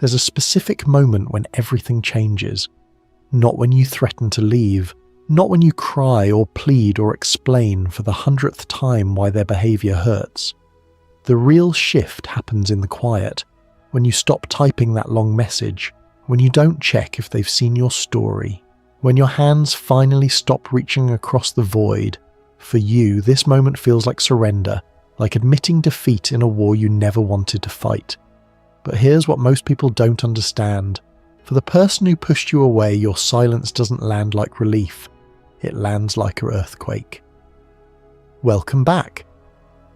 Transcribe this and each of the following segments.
There's a specific moment when everything changes. Not when you threaten to leave, not when you cry or plead or explain for the 100th time why their behaviour hurts. The real shift happens in the quiet, when you stop typing that long message, when you don't check if they've seen your story, when your hands finally stop reaching across the void. For you, this moment feels like surrender, like admitting defeat in a war you never wanted to fight. But here's what most people don't understand. For the person who pushed you away, your silence doesn't land like relief. It lands like an earthquake. Welcome back.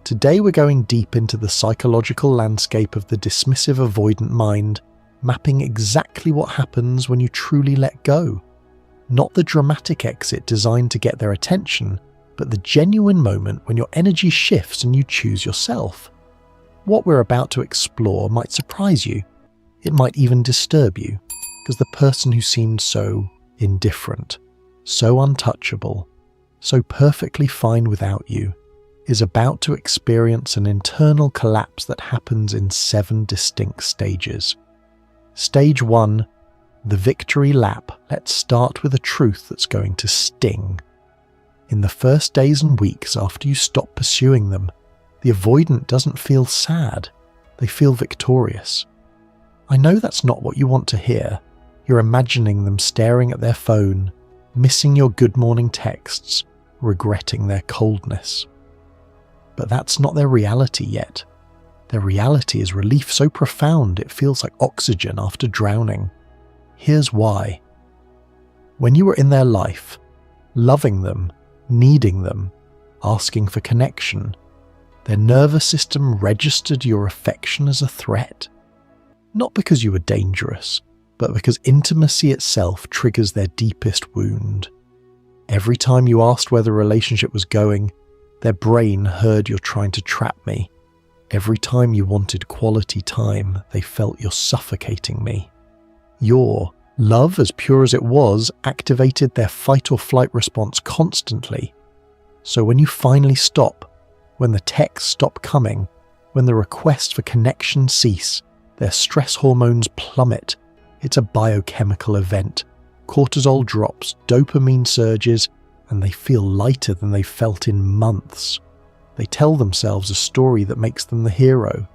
Today we're going deep into the psychological landscape of the dismissive avoidant mind, mapping exactly what happens when you truly let go. Not the dramatic exit designed to get their attention, but the genuine moment when your energy shifts and you choose yourself. What we're about to explore might surprise you. It might even disturb you, because the person who seemed so indifferent, so untouchable, so perfectly fine without you, is about to experience an internal collapse that happens in 7 distinct stages. Stage 1, the victory lap. Let's start with a truth that's going to sting. In the first days and weeks after you stop pursuing them, the avoidant doesn't feel sad, they feel victorious. I know that's not what you want to hear. You're imagining them staring at their phone, missing your good morning texts, regretting their coldness. But that's not their reality yet. Their reality is relief so profound it feels like oxygen after drowning. Here's why. When you were in their life, loving them, needing them, asking for connection, their nervous system registered your affection as a threat. Not because you were dangerous, but because intimacy itself triggers their deepest wound. Every time you asked where the relationship was going, their brain heard you're trying to trap me. Every time you wanted quality time, they felt you're suffocating me. Your love, as pure as it was, activated their fight or flight response constantly. So when you finally stop, when the texts stop coming, when the requests for connection cease, their stress hormones plummet. It's a biochemical event. Cortisol drops, dopamine surges, and they feel lighter than they felt in months. They tell themselves a story that makes them the hero.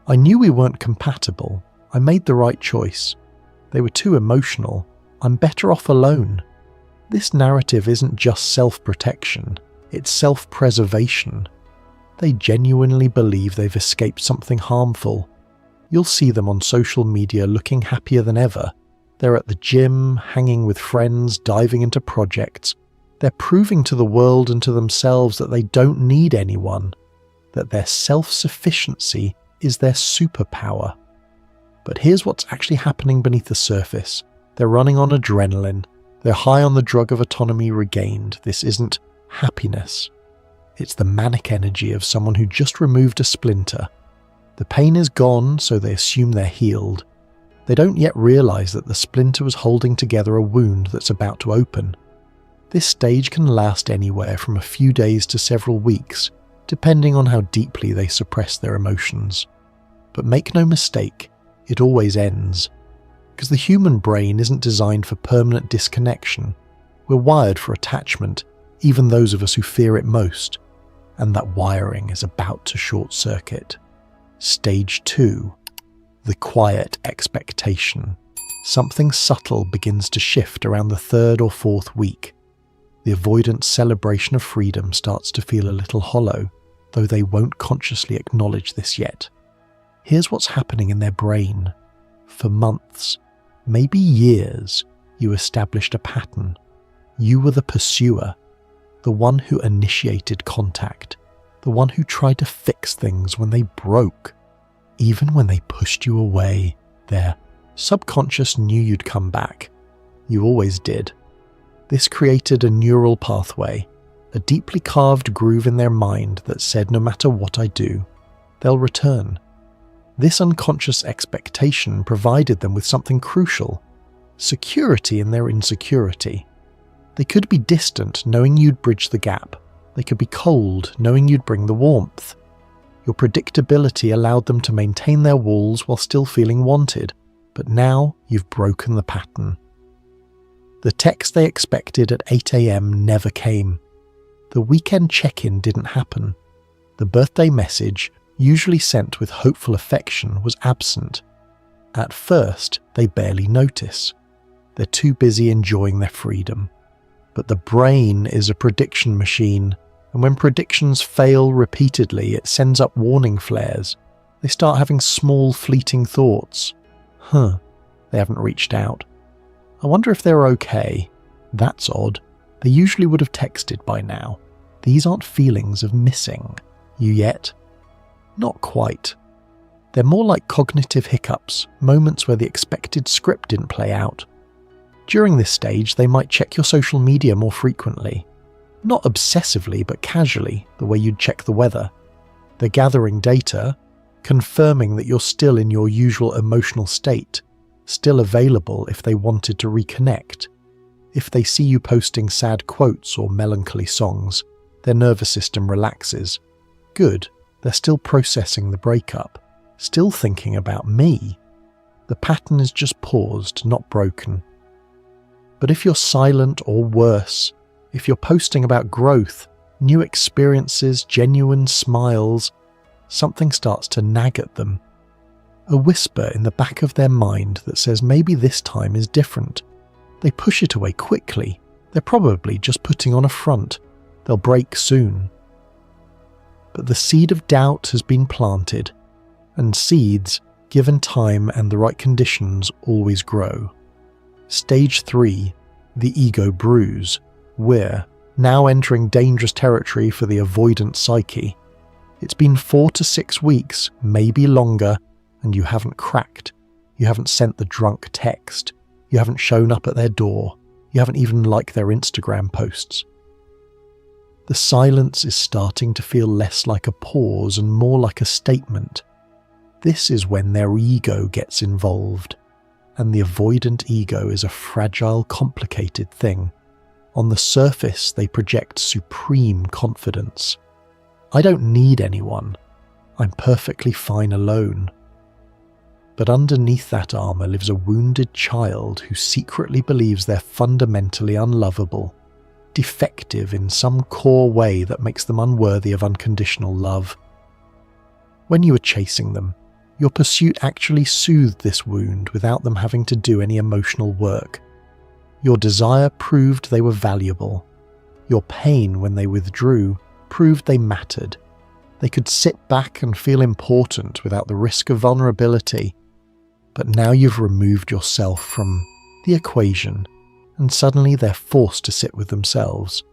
I knew we weren't compatible. I made the right choice. They were too emotional. I'm better off alone. This narrative isn't just self-protection, it's self-preservation. They genuinely believe they've escaped something harmful. You'll see them on social media looking happier than ever. They're at the gym, hanging with friends, diving into projects. They're proving to the world and to themselves that they don't need anyone, that their self-sufficiency is their superpower. But here's what's actually happening beneath the surface. They're running on adrenaline. They're high on the drug of autonomy regained. This isn't happiness. It's the manic energy of someone who just removed a splinter. The pain is gone, so they assume they're healed. They don't yet realize that the splinter was holding together a wound that's about to open. This stage can last anywhere from a few days to several weeks, depending on how deeply they suppress their emotions. But make no mistake, it always ends. Because the human brain isn't designed for permanent disconnection. We're wired for attachment, even those of us who fear it most. And that wiring is about to short-circuit. Stage 2. The quiet expectation. Something subtle begins to shift around the 3rd or 4th week. The avoidant celebration of freedom starts to feel a little hollow, though they won't consciously acknowledge this yet. Here's what's happening in their brain. For months, maybe years, you established a pattern. You were the pursuer, the one who initiated contact, the one who tried to fix things when they broke. Even when they pushed you away, their subconscious knew you'd come back. You always did. This created a neural pathway, a deeply carved groove in their mind that said no matter what I do, they'll return. This unconscious expectation provided them with something crucial: security in their insecurity. They could be distant, knowing you'd bridge the gap. They could be cold, knowing you'd bring the warmth. Your predictability allowed them to maintain their walls while still feeling wanted, but now you've broken the pattern. The text they expected at 8 a.m. never came. The weekend check-in didn't happen. The birthday message, usually sent with hopeful affection, was absent. At first, they barely notice. They're too busy enjoying their freedom. But the brain is a prediction machine, and when predictions fail repeatedly, it sends up warning flares. They start having small, fleeting thoughts. They haven't reached out. I wonder if they're okay. That's odd. They usually would have texted by now. These aren't feelings of missing you yet. Not quite. They're more like cognitive hiccups, moments where the expected script didn't play out. During this stage, they might check your social media more frequently. Not obsessively, but casually, the way you'd check the weather. They're gathering data, confirming that you're still in your usual emotional state, still available if they wanted to reconnect. If they see you posting sad quotes or melancholy songs, their nervous system relaxes. Good, they're still processing the breakup, still thinking about me. The pattern is just paused, not broken. But if you're silent or worse, if you're posting about growth, new experiences, genuine smiles, something starts to nag at them. A whisper in the back of their mind that says maybe this time is different. They push it away quickly. They're probably just putting on a front. They'll break soon. But the seed of doubt has been planted, and seeds, given time and the right conditions, always grow. Stage 3, the ego bruise. We're now entering dangerous territory for the avoidant psyche. It's been 4 to 6 weeks, maybe longer, and you haven't cracked. You haven't sent the drunk text. You haven't shown up at their door. You haven't even liked their Instagram posts. The silence is starting to feel less like a pause and more like a statement. This is when their ego gets involved. And the avoidant ego is a fragile, complicated thing. On the surface, they project supreme confidence. I don't need anyone. I'm perfectly fine alone. But underneath that armor lives a wounded child who secretly believes they're fundamentally unlovable, defective in some core way that makes them unworthy of unconditional love. When you were chasing them, your pursuit actually soothed this wound without them having to do any emotional work. Your desire proved they were valuable. Your pain when they withdrew proved they mattered. They could sit back and feel important without the risk of vulnerability. But now you've removed yourself from the equation, and suddenly they're forced to sit with themselves.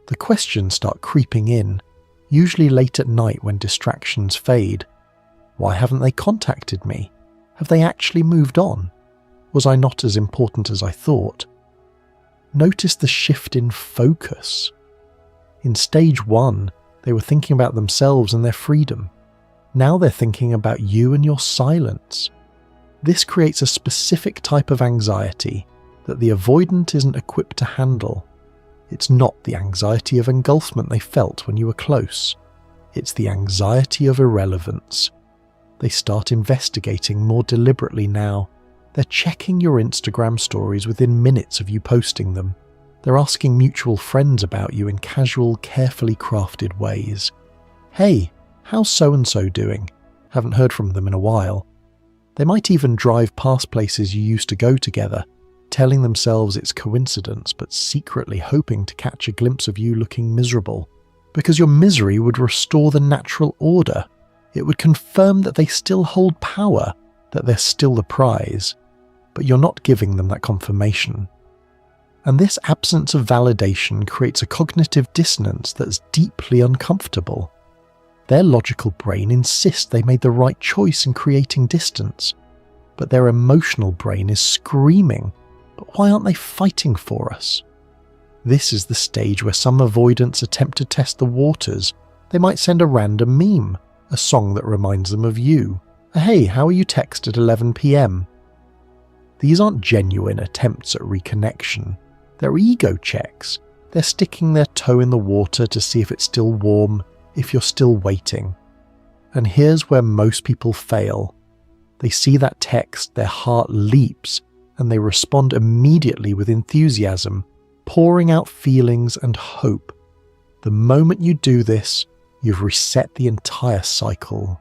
The questions start creeping in, usually late at night when distractions fade. Why haven't they contacted me? Have they actually moved on? Was I not as important as I thought? Notice the shift in focus. In stage 1, they were thinking about themselves and their freedom. Now they're thinking about you and your silence. This creates a specific type of anxiety that the avoidant isn't equipped to handle. It's not the anxiety of engulfment they felt when you were close. It's the anxiety of irrelevance. They start investigating more deliberately now. They're checking your Instagram stories within minutes of you posting them. They're asking mutual friends about you in casual, carefully crafted ways. Hey, how's so-and-so doing? Haven't heard from them in a while. They might even drive past places you used to go together, telling themselves it's coincidence but secretly hoping to catch a glimpse of you looking miserable. Because your misery would restore the natural order. It would confirm that they still hold power, that they're still the prize. But you're not giving them that confirmation. And this absence of validation creates a cognitive dissonance that's deeply uncomfortable. Their logical brain insists they made the right choice in creating distance, but their emotional brain is screaming, but why aren't they fighting for us? This is the stage where some avoidants attempt to test the waters. They might send a random meme, a song that reminds them of you, a "Hey, how are you" text at 11 p.m. These aren't genuine attempts at reconnection. They're ego checks. They're sticking their toe in the water to see if it's still warm, if you're still waiting. And here's where most people fail. They see that text, their heart leaps, and they respond immediately with enthusiasm, pouring out feelings and hope. The moment you do this, you've reset the entire cycle.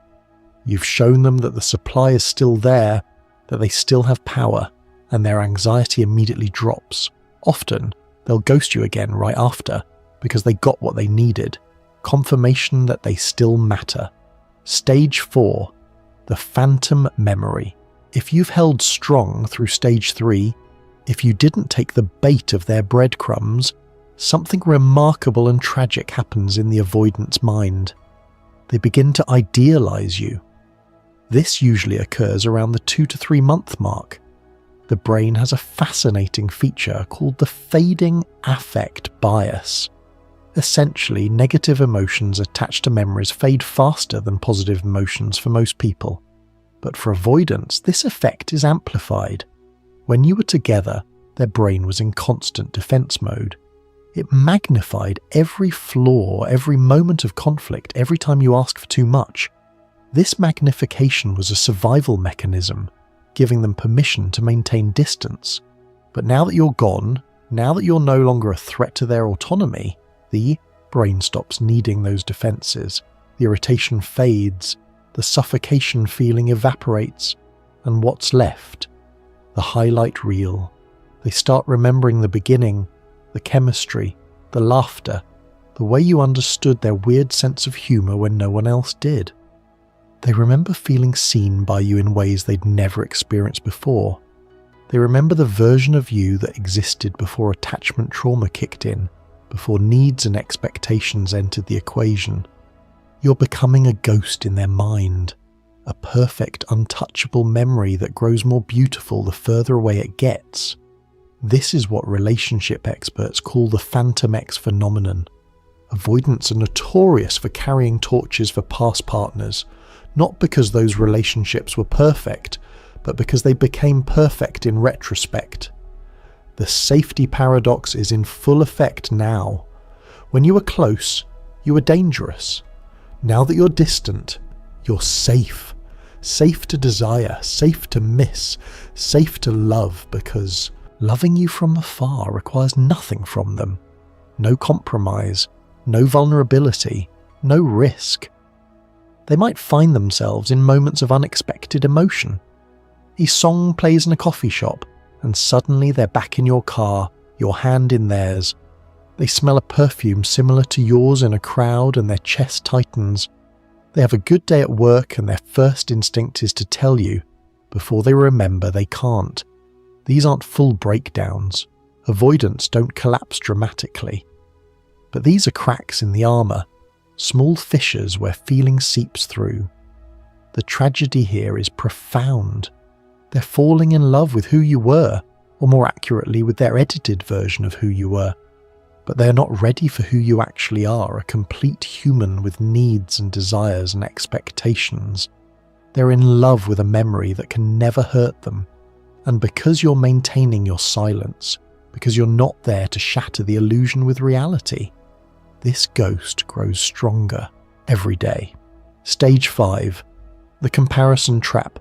You've shown them that the supply is still there, that they still have power, and their anxiety immediately drops. Often, they'll ghost you again right after, because they got what they needed. Confirmation that they still matter. Stage 4. The phantom memory. If you've held strong through stage 3, if you didn't take the bait of their breadcrumbs, something remarkable and tragic happens in the avoidant's mind. They begin to idealize you. This usually occurs around the 2 to 3 month mark. The brain has a fascinating feature called the fading affect bias. Essentially, negative emotions attached to memories fade faster than positive emotions for most people. But for avoidance, this effect is amplified. When you were together, their brain was in constant defense mode. It magnified every flaw, every moment of conflict, every time you asked for too much. This magnification was a survival mechanism, giving them permission to maintain distance. But now that you're gone, now that you're no longer a threat to their autonomy, the brain stops needing those defenses. The irritation fades, the suffocation feeling evaporates, and what's left? The highlight reel. They start remembering the beginning, the chemistry, the laughter, the way you understood their weird sense of humour when no one else did. They remember feeling seen by you in ways they'd never experienced before. They remember the version of you that existed before attachment trauma kicked in, before needs and expectations entered the equation. You're becoming a ghost in their mind, a perfect, untouchable memory that grows more beautiful the further away it gets. This is what relationship experts call the Phantom X phenomenon. Avoidants are notorious for carrying torches for past partners, not because those relationships were perfect, but because they became perfect in retrospect. The safety paradox is in full effect now. When you were close, you were dangerous. Now that you're distant, you're safe. Safe to desire, safe to miss, safe to love, because loving you from afar requires nothing from them. No compromise, no vulnerability, no risk. They might find themselves in moments of unexpected emotion. A song plays in a coffee shop, and suddenly they're back in your car, your hand in theirs. They smell a perfume similar to yours in a crowd and their chest tightens. They have a good day at work and their first instinct is to tell you, before they remember they can't. These aren't full breakdowns. Avoidants don't collapse dramatically. But these are cracks in the armour, small fissures where feeling seeps through. The tragedy here is profound. They're falling in love with who you were, or more accurately with their edited version of who you were. But they're not ready for who you actually are, a complete human with needs and desires and expectations. They're in love with a memory that can never hurt them. And because you're maintaining your silence, because you're not there to shatter the illusion with reality, this ghost grows stronger every day. Stage 5. The comparison trap.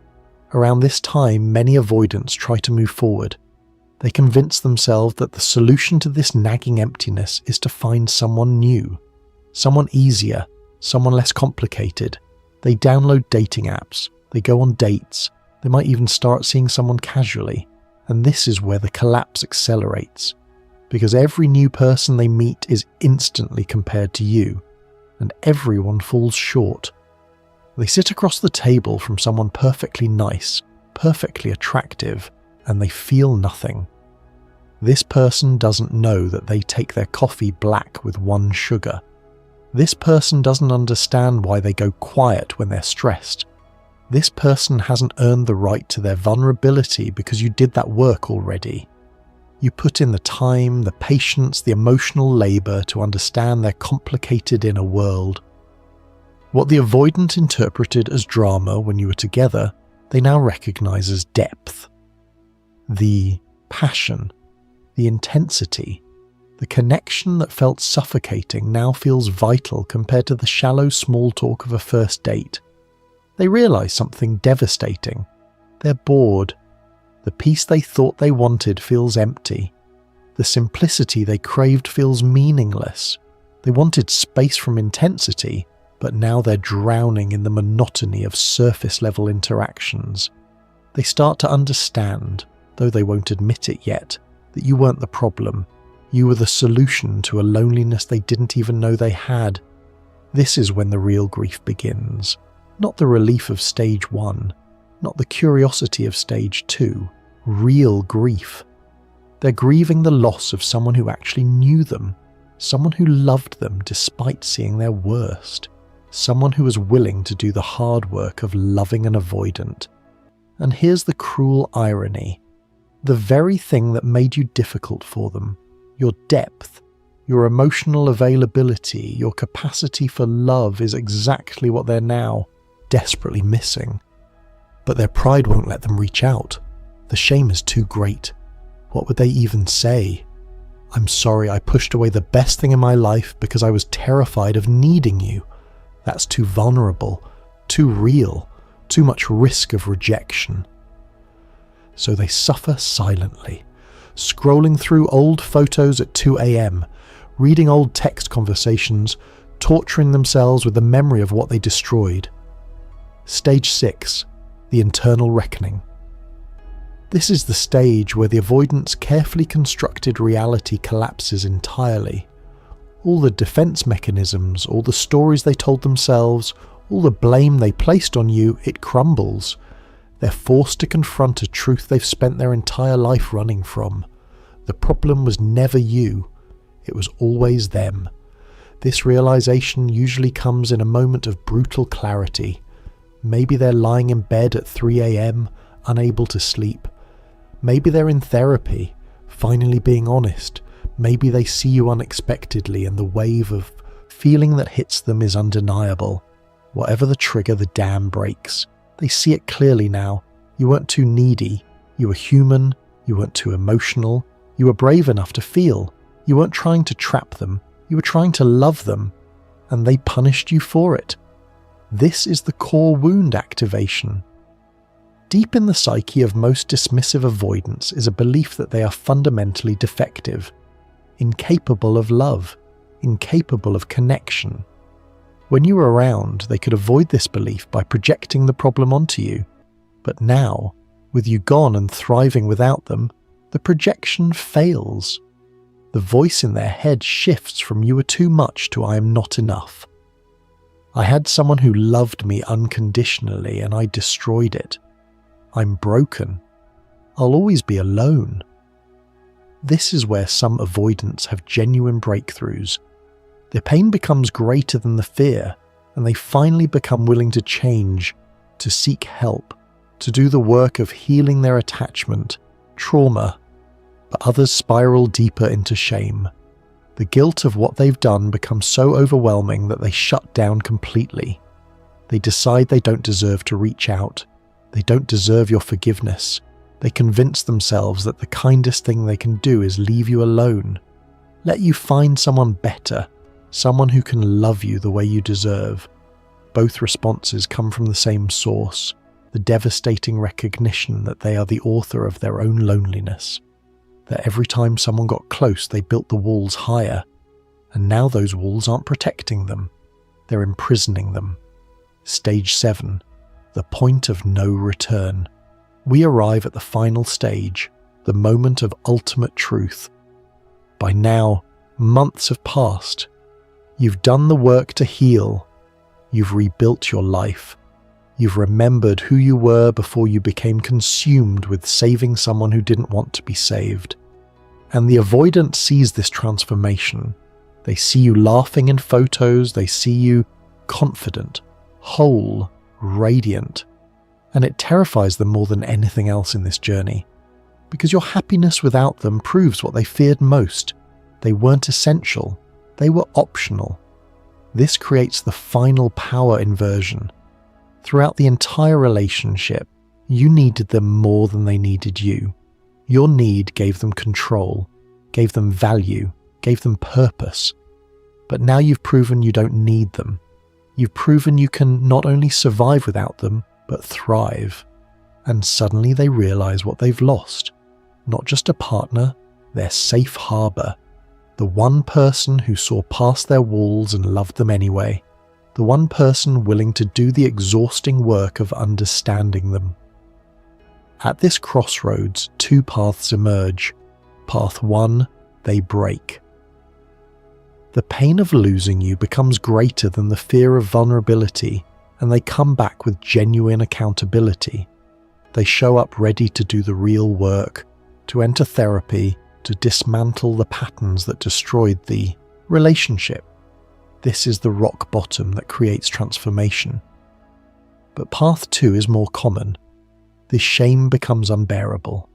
Around this time, many avoidants try to move forward. They convince themselves that the solution to this nagging emptiness is to find someone new, someone easier, someone less complicated. They download dating apps, they go on dates, they might even start seeing someone casually, and this is where the collapse accelerates, because every new person they meet is instantly compared to you, and everyone falls short. They sit across the table from someone perfectly nice, perfectly attractive, and they feel nothing. This person doesn't know that they take their coffee black with 1 sugar. This person doesn't understand why they go quiet when they're stressed. This person hasn't earned the right to their vulnerability because you did that work already. You put in the time, the patience, the emotional labour to understand their complicated inner world. What the avoidant interpreted as drama when you were together, they now recognise as depth. The passion, the intensity, the connection that felt suffocating now feels vital compared to the shallow small talk of a first date. They realize something devastating. They're bored. The peace they thought they wanted feels empty. The simplicity they craved feels meaningless. They wanted space from intensity, but now they're drowning in the monotony of surface-level interactions. They start to understand, though they won't admit it yet, that you weren't the problem. You were the solution to a loneliness they didn't even know they had. This is when the real grief begins. Not the relief of stage 1, not the curiosity of stage 2. Real grief. They're grieving the loss of someone who actually knew them, someone who loved them despite seeing their worst, someone who was willing to do the hard work of loving an avoidant. And here's the cruel irony. The very thing that made you difficult for them, your depth, your emotional availability, your capacity for love, is exactly what they're now desperately missing. But their pride won't let them reach out. The shame is too great. What would they even say? I'm sorry I pushed away the best thing in my life because I was terrified of needing you. That's too vulnerable, too real, too much risk of rejection. So they suffer silently, scrolling through old photos at 2 a.m, reading old text conversations, torturing themselves with the memory of what they destroyed. Stage 6, the internal reckoning. This is the stage where the avoidant's carefully constructed reality collapses entirely. All the defense mechanisms, all the stories they told themselves, all the blame they placed on you, it crumbles. They're forced to confront a truth they've spent their entire life running from. The problem was never you. It was always them. This realization usually comes in a moment of brutal clarity. Maybe they're lying in bed at 3 a.m, unable to sleep. Maybe they're in therapy, finally being honest. Maybe they see you unexpectedly and the wave of feeling that hits them is undeniable. Whatever the trigger, the dam breaks. They see it clearly now. You weren't too needy. You were human. You weren't too emotional. You were brave enough to feel. You weren't trying to trap them. You were trying to love them. And they punished you for it. This is the core wound activation. Deep in the psyche of most dismissive avoidants is a belief that they are fundamentally defective, incapable of love, incapable of connection. When you were around, they could avoid this belief by projecting the problem onto you. But now, with you gone and thriving without them, the projection fails. The voice in their head shifts from "you were too much" to "I am not enough." I had someone who loved me unconditionally and I destroyed it. I'm broken. I'll always be alone. This is where some avoidants have genuine breakthroughs. Their pain becomes greater than the fear, and they finally become willing to change, to seek help, to do the work of healing their attachment, trauma. But others spiral deeper into shame. The guilt of what they've done becomes so overwhelming that they shut down completely. They decide they don't deserve to reach out. They don't deserve your forgiveness. They convince themselves that the kindest thing they can do is leave you alone. Let you find someone better, someone who can love you the way you deserve. Both responses come from the same source, the devastating recognition that they are the author of their own loneliness. That every time someone got close, they built the walls higher, and now those walls aren't protecting them, they're imprisoning them. Stage 7, the point of no return. We arrive at the final stage, the moment of ultimate truth. By now, months have passed. You've done the work to heal. You've rebuilt your life. You've remembered who you were before you became consumed with saving someone who didn't want to be saved. And the avoidant sees this transformation. They see you laughing in photos, they see you confident, whole, radiant. And it terrifies them more than anything else in this journey. Because your happiness without them proves what they feared most. They weren't essential, they were optional. This creates the final power inversion. Throughout the entire relationship, you needed them more than they needed you. Your need gave them control, gave them value, gave them purpose. But now you've proven you don't need them. You've proven you can not only survive without them, but thrive. And suddenly they realize what they've lost. Not just a partner, their safe harbor. The one person who saw past their walls and loved them anyway. The one person willing to do the exhausting work of understanding them. At this crossroads, two paths emerge. Path 1, they break. The pain of losing you becomes greater than the fear of vulnerability, and they come back with genuine accountability. They show up ready to do the real work, to enter therapy, to dismantle the patterns that destroyed the relationship. This is the rock bottom that creates transformation. But path 2 is more common. The shame becomes unbearable.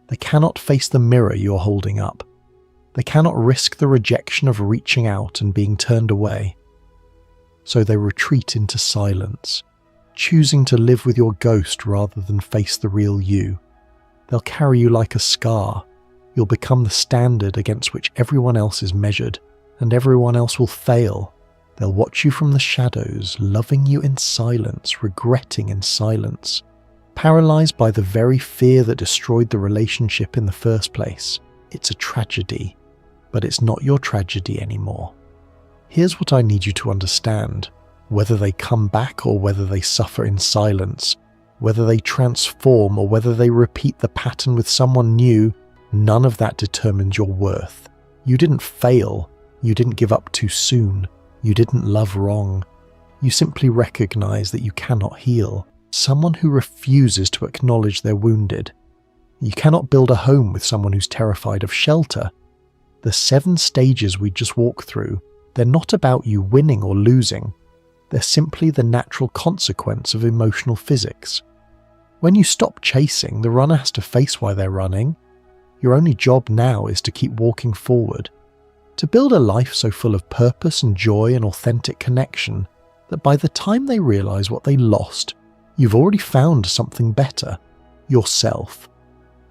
They cannot face the mirror you're holding up. They cannot risk the rejection of reaching out and being turned away. So they retreat into silence, choosing to live with your ghost rather than face the real you. They'll carry you like a scar. You'll become the standard against which everyone else is measured, and everyone else will fail. They'll watch you from the shadows, loving you in silence, regretting in silence, paralyzed by the very fear that destroyed the relationship in the first place. It's a tragedy, but it's not your tragedy anymore. Here's what I need you to understand. Whether they come back or whether they suffer in silence, whether they transform or whether they repeat the pattern with someone new, none of that determines your worth. You didn't fail. You didn't give up too soon. You didn't love wrong. You simply recognize that you cannot heal. Someone who refuses to acknowledge they're wounded. You cannot build a home with someone who's terrified of shelter. The 7 stages we just walked through, they're not about you winning or losing. They're simply the natural consequence of emotional physics. When you stop chasing, the runner has to face why they're running. Your only job now is to keep walking forward. To build a life so full of purpose and joy and authentic connection that by the time they realize what they lost, you've already found something better, yourself.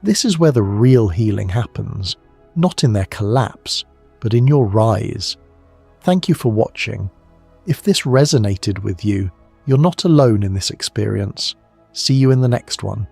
This is where the real healing happens, not in their collapse, but in your rise. Thank you for watching. If this resonated with you, you're not alone in this experience. See you in the next one.